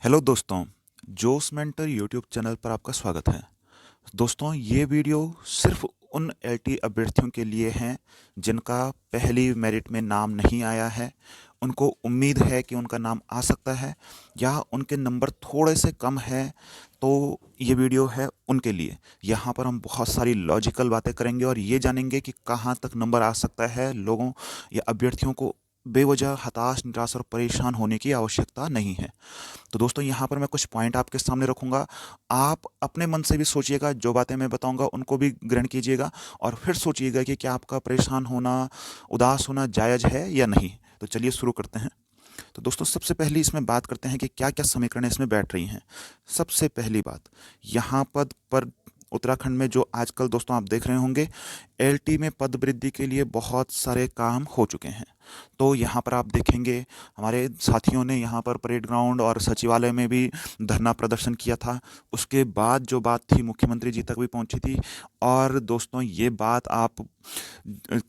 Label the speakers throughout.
Speaker 1: Hello दोस्तों, जोश mentor YouTube channel पर आपका स्वागत है। दोस्तों, ये वीडियो सिर्फ उन एलटी अभ्यर्थियों के लिए हैं जिनका पहली मेरिट में नाम नहीं आया है, उनको उम्मीद है कि उनका नाम आ सकता है या उनके नंबर थोड़े से कम है। तो ये वीडियो है उनके लिए। यहाँ पर हम बहुत सारी लॉजिकल बातें करेंगे और ये जानेंगे कि कहाँ तक नंबर आ सकता है। लोगों या अभ्यर्थियों को बेवजह हताश, निराश और परेशान होने की आवश्यकता नहीं है। तो दोस्तों, यहाँ पर मैं कुछ पॉइंट आपके सामने रखूँगा। आप अपने मन से भी सोचिएगा, जो बातें मैं बताऊँगा उनको भी ग्रहण कीजिएगा और फिर सोचिएगा कि क्या आपका परेशान होना, उदास होना जायज़ है या नहीं। तो चलिए शुरू करते हैं। तो दोस्तों, सबसे पहली इसमें बात करते हैं कि क्या-क्या समीकरणें इसमें बैठ रही हैं। सबसे पहली बात, यहाँ पद पर उत्तराखंड में जो आजकल दोस्तों आप देख रहे होंगे, एलटी में पद वृद्धि के लिए बहुत सारे काम हो चुके हैं। तो यहाँ पर आप देखेंगे हमारे साथियों ने यहाँ पर परेड ग्राउंड और सचिवालय में भी धरना प्रदर्शन किया था। उसके बाद जो बात थी मुख्यमंत्री जी तक भी पहुँची थी। और दोस्तों, ये बात आप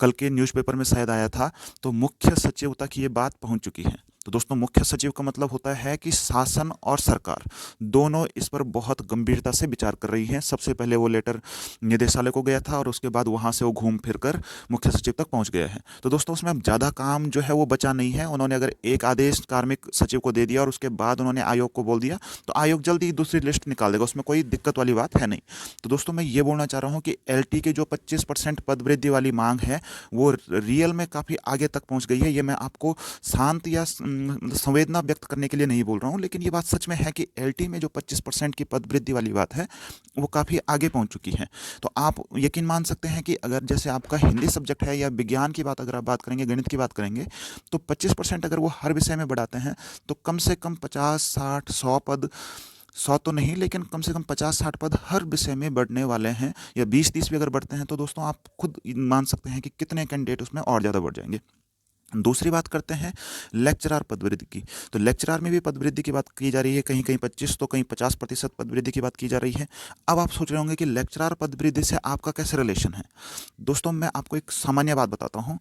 Speaker 1: कल के न्यूज़पेपर में शायद आया था, तो मुख्य सचिव तक ये बात पहुँच चुकी है। तो दोस्तों, मुख्य सचिव का मतलब होता है कि शासन और सरकार दोनों इस पर बहुत गंभीरता से विचार कर रही हैं। सबसे पहले वो लेटर निदेशालय को गया था और उसके बाद वहाँ से वो घूम फिर कर मुख्य सचिव तक पहुँच गया है। तो दोस्तों, उसमें अब ज़्यादा काम जो है वो बचा नहीं है। उन्होंने अगर एक आदेश कार्मिक सचिव को दे दिया और उसके बाद उन्होंने आयोग को बोल दिया, तो आयोग जल्दी ही दूसरी लिस्ट निकाल देगा। उसमें कोई दिक्कत वाली बात है नहीं। तो दोस्तों, मैं ये बोलना चाह रहा हूँ कि एलटी के जो 25% पद वृद्धि वाली मांग है, वो रियल में काफ़ी आगे तक पहुँच गई है। ये मैं आपको शांत या संवेदना व्यक्त करने के लिए नहीं बोल रहा हूँ, लेकिन ये बात सच में है कि एलटी में जो 25% की पद वृद्धि वाली बात है, वो काफ़ी आगे पहुँच चुकी है। तो आप यकीन मान सकते हैं कि अगर जैसे आपका हिंदी सब्जेक्ट है या विज्ञान की बात अगर आप बात करेंगे, गणित की बात करेंगे, तो 25% अगर वो हर विषय में बढ़ाते हैं, तो कम से कम 50, 60, 100 पद, 100 तो नहीं लेकिन कम से कम 50-60 पद हर विषय में बढ़ने वाले हैं। या 20-30 भी अगर बढ़ते हैं, तो दोस्तों आप खुद मान सकते हैं कि कितने कैंडिडेट उसमें और ज़्यादा बढ़ जाएंगे। दूसरी बात करते हैं लेक्चरार पद वृद्धि की। तो लेक्चरार में भी पद वृद्धि की बात की जा रही है, कहीं कहीं 25 तो कहीं 50% पद वृद्धि की बात की जा रही है। अब आप सोच रहे होंगे कि लेक्चरार पद वृद्धि से आपका कैसे रिलेशन है। दोस्तों, मैं आपको एक सामान्य बात बताता हूँ।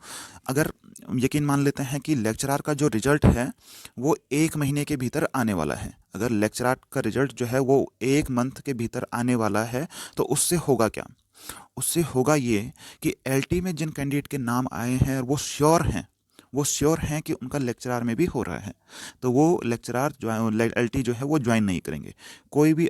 Speaker 1: अगर यकीन मान लेते हैं कि लेक्चरार का जो रिजल्ट है वो 1 महीने के भीतर आने वाला है। अगर लेक्चरार का रिजल्ट जो है वो 1 मंथ के भीतर आने वाला है, तो उससे होगा क्या? उससे होगा ये कि एलटी में जिन कैंडिडेट के नाम आए हैं और वो श्योर हैं कि उनका लेक्चरार में भी हो रहा है, तो वो लेक्चरार जो एलटी जो है वो ज्वाइन नहीं करेंगे। कोई भी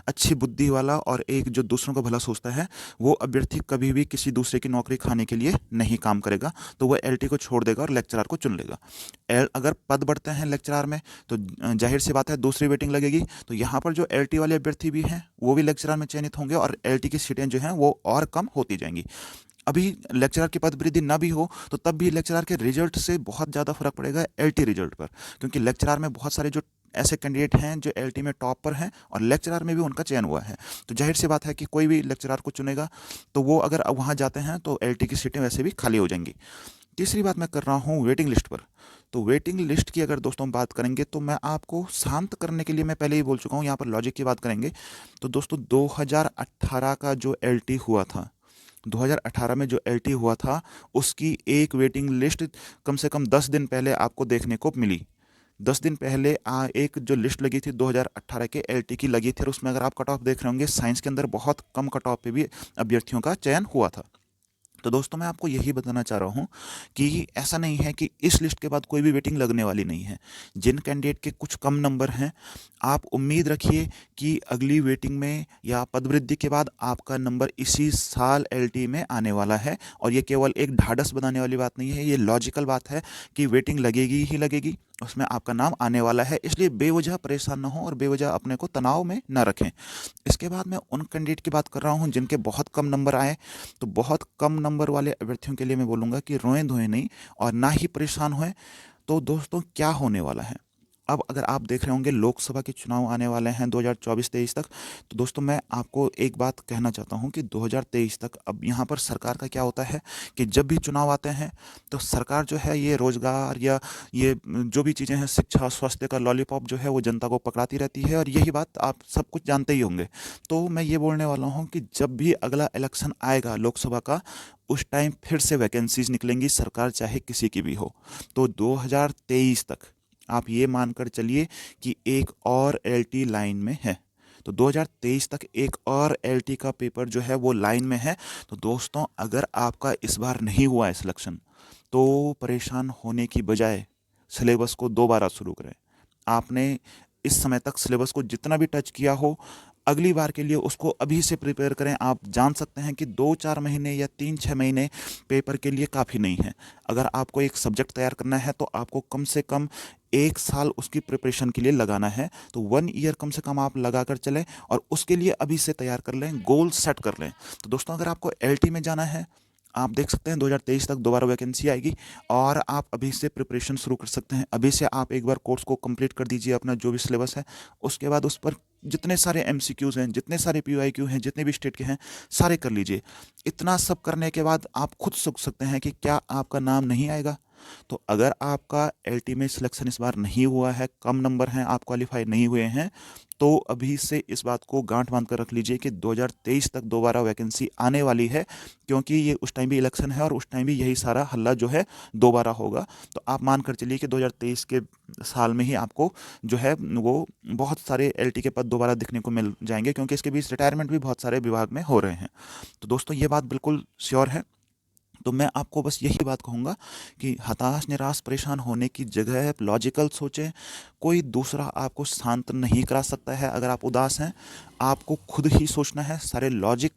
Speaker 1: अच्छी बुद्धि वाला और एक जो दूसरों का भला सोचता है, वो अभ्यर्थी कभी भी किसी दूसरे की नौकरी खाने के लिए नहीं काम करेगा। तो वह एलटी को छोड़ देगा और लेक्चरार को चुन लेगा। अगर पद बढ़ते हैं लेक्चरार में, तो जाहिर सी बात है दूसरी वेटिंग लगेगी। तो यहाँ पर जो एलटी वाले अभ्यर्थी भी हैं वो भी लेक्चरार में चयनित होंगे और एलटी की सीटें जो हैं वो और कम होती जाएंगी। अभी लेक्चरर की पद वृद्धि ना भी हो, तो तब भी लेक्चरर के रिजल्ट से बहुत ज़्यादा फर्क पड़ेगा एलटी रिजल्ट पर, क्योंकि लेक्चरर में बहुत सारे जो ऐसे कैंडिडेट हैं जो एलटी में टॉप पर हैं और लेक्चरर में भी उनका चयन हुआ है। तो जाहिर सी बात है कि कोई भी लेक्चरर को चुनेगा, तो वो अगर वहाँ जाते हैं तो एलटी की सीटें वैसे भी खाली हो जाएंगी। तीसरी बात मैं कर रहा हूँ वेटिंग लिस्ट पर। तो वेटिंग लिस्ट की अगर दोस्तों बात करेंगे, तो मैं आपको शांत करने के लिए मैं पहले ही बोल चुका हूँ, यहाँ पर लॉजिक की बात करेंगे। तो दोस्तों, 2018 का जो एलटी हुआ था, 2018 में जो एलटी हुआ था, उसकी एक वेटिंग लिस्ट कम से कम 10 दिन पहले आपको देखने को मिली। 10 दिन पहले एक जो लिस्ट लगी थी 2018 के एलटी की लगी थी, और उसमें अगर आप कट ऑफ देख रहे होंगे, साइंस के अंदर बहुत कम कट ऑफ पे भी अभ्यर्थियों का चयन हुआ था। तो दोस्तों, मैं आपको यही बताना चाह रहा हूँ कि ऐसा नहीं है कि इस लिस्ट के बाद कोई भी वेटिंग लगने वाली नहीं है। जिन कैंडिडेट के कुछ कम नंबर हैं, आप उम्मीद रखिए कि अगली वेटिंग में या पदवृद्धि के बाद आपका नंबर इसी साल एलटी में आने वाला है। और ये केवल एक ढाढ़स बनाने वाली बात नहीं है, ये लॉजिकल बात है कि वेटिंग लगेगी ही लगेगी, उसमें आपका नाम आने वाला है। इसलिए बेवजह परेशान ना हो और बेवजह अपने को तनाव में ना रखें। इसके बाद मैं उन कैंडिडेट की बात कर रहा हूँ जिनके बहुत कम नंबर आए। तो बहुत कम नंबर वाले अभ्यर्थियों के लिए मैं बोलूँगा कि रोएं धोएं नहीं और ना ही परेशान होएं। तो दोस्तों, क्या होने वाला है? अब अगर आप देख रहे होंगे लोकसभा के चुनाव आने वाले हैं 2024-23 तक। तो दोस्तों, मैं आपको एक बात कहना चाहता हूं कि 2023 तक अब यहाँ पर सरकार का क्या होता है कि जब भी चुनाव आते हैं, तो सरकार जो है ये रोजगार या ये जो भी चीज़ें हैं, शिक्षा स्वास्थ्य का लॉलीपॉप जो है वो जनता को पकड़ाती रहती है, और यही बात आप सब कुछ जानते ही होंगे। तो मैं ये बोलने वाला हूँ कि जब भी अगला इलेक्शन आएगा लोकसभा का, उस टाइम फिर से वैकेंसीज निकलेंगी, सरकार चाहे किसी की भी हो। तो 2023 तक आप ये मानकर चलिए कि एक और एलटी लाइन में है। तो 2023 तक एक और एलटी का पेपर जो है वो लाइन में है। तो दोस्तों, अगर आपका इस बार नहीं हुआ है सिलेक्शन, तो परेशान होने की बजाय सिलेबस को दोबारा शुरू करें। आपने इस समय तक सिलेबस को जितना भी टच किया हो, अगली बार के लिए उसको अभी से प्रिपेयर करें। आप जान सकते हैं कि 2-4 महीने या 3-6 महीने पेपर के लिए काफ़ी नहीं है। अगर आपको एक सब्जेक्ट तैयार करना है तो आपको कम से कम 1 साल उसकी प्रिपरेशन के लिए लगाना है। तो 1 ईयर कम से कम आप लगा कर चलें और उसके लिए अभी से तैयार कर लें, गोल सेट कर लें। तो दोस्तों, अगर आपको एलटी में जाना है, आप देख सकते हैं 2023 तक दोबारा वैकेंसी आएगी और आप अभी से प्रिपरेशन शुरू कर सकते हैं। अभी से आप एक बार कोर्स को कंप्लीट कर दीजिए, अपना जो भी सिलेबस है। उसके बाद उस पर जितने सारे एमसीक्यूज़ हैं, जितने सारे पीवाईक्यू हैं, जितने भी स्टेट के हैं, सारे कर लीजिए। इतना सब करने के बाद आप खुद सोच सकते हैं कि क्या आपका नाम नहीं आएगा। तो अगर आपका एलटी में सिलेक्शन इस बार नहीं हुआ है, कम नंबर हैं, आप क्वालिफाई नहीं हुए हैं, तो अभी से इस बात को गांठ बांध कर रख लीजिए कि 2023 तक दोबारा वैकेंसी आने वाली है, क्योंकि ये उस टाइम भी इलेक्शन है और उस टाइम भी यही सारा हल्ला जो है दोबारा होगा। तो आप मान कर चलिए कि 2023 के साल में ही आपको जो है वो बहुत सारे एलटी के पद दोबारा दिखने को मिल जाएंगे, क्योंकि इसके बीच रिटायरमेंट भी बहुत सारे विभाग में हो रहे हैं। तो दोस्तों, ये बात बिल्कुल श्योर है। तो मैं आपको बस यही बात कहूँगा कि हताश, निराश, परेशान होने की जगह लॉजिकल सोचें। कोई दूसरा आपको शांत नहीं करा सकता है। अगर आप उदास हैं, आपको खुद ही सोचना है, सारे लॉजिक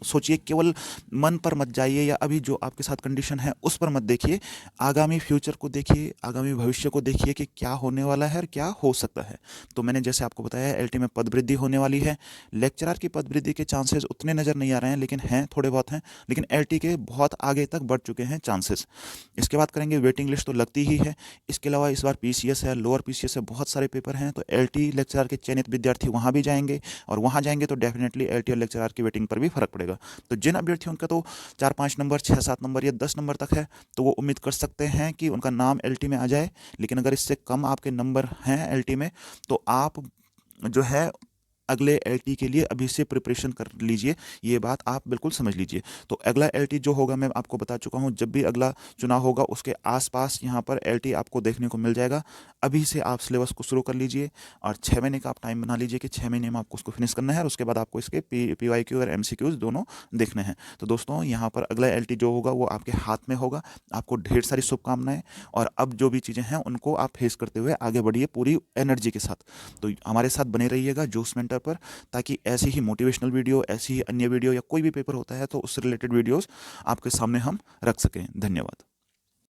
Speaker 1: सोचिए, केवल मन पर मत जाइए या अभी जो आपके साथ कंडीशन है उस पर मत देखिए। आगामी फ्यूचर को देखिए, आगामी भविष्य को देखिए कि क्या होने वाला है और क्या हो सकता है। तो मैंने जैसे आपको बताया, एलटी में पद वृद्धि होने वाली है। लेक्चरर की पद वृद्धि के चांसेस उतने नज़र नहीं आ रहे हैं, लेकिन हैं, थोड़े बहुत हैं। लेकिन एलटी के बहुत आगे तक बढ़ चुके हैं चांसेस। इसके बाद करेंगे, वेटिंग लिस्ट तो लगती ही है। इसके अलावा इस बार पीसीएस है, लोअर पीसीएस है, बहुत सारे पेपर हैं। तो एलटी लेक्चरर के चयनित विद्यार्थी वहाँ भी जाएंगे, और वहाँ जाएंगे तो डेफिनेटली एलटी और लेक्चरर की वेटिंग पर भी फर्क पड़ेगा। तो जिन अभ्यर्थियों का तो 4-5 नंबर, 6-7 नंबर या 10 नंबर तक है, तो वो उम्मीद कर सकते हैं कि उनका नाम एलटी में आ जाए। लेकिन अगर इससे कम आपके नंबर हैं एलटी में, तो आप जो है अगले एलटी के लिए अभी से प्रिपरेशन कर लीजिए। ये बात आप बिल्कुल समझ लीजिए। तो अगला एलटी जो होगा, मैं आपको बता चुका हूँ, जब भी अगला चुनाव होगा उसके आसपास यहाँ पर एलटी आपको देखने को मिल जाएगा। अभी से आप सिलेबस को शुरू कर लीजिए और 6 महीने का आप टाइम बना लीजिए कि 6 महीने में आपको उसको फिनिश करना है, और उसके बाद आपको इसके पीवाईक्यू और एमसीक्यूज दोनों देखने हैं। तो दोस्तों, यहाँ पर अगला एलटी जो होगा वो आपके हाथ में होगा। आपको ढेर सारी शुभकामनाएं, और अब जो भी चीज़ें हैं उनको आप फेस करते हुए आगे बढ़िए पूरी एनर्जी के साथ। तो हमारे साथ बने रहिएगा जोश मेंटर पर, ताकि ऐसी ही मोटिवेशनल वीडियो, ऐसी ही अन्य वीडियो या कोई भी पेपर होता है तो उससे रिलेटेड वीडियोस आपके सामने हम रख सकें। धन्यवाद।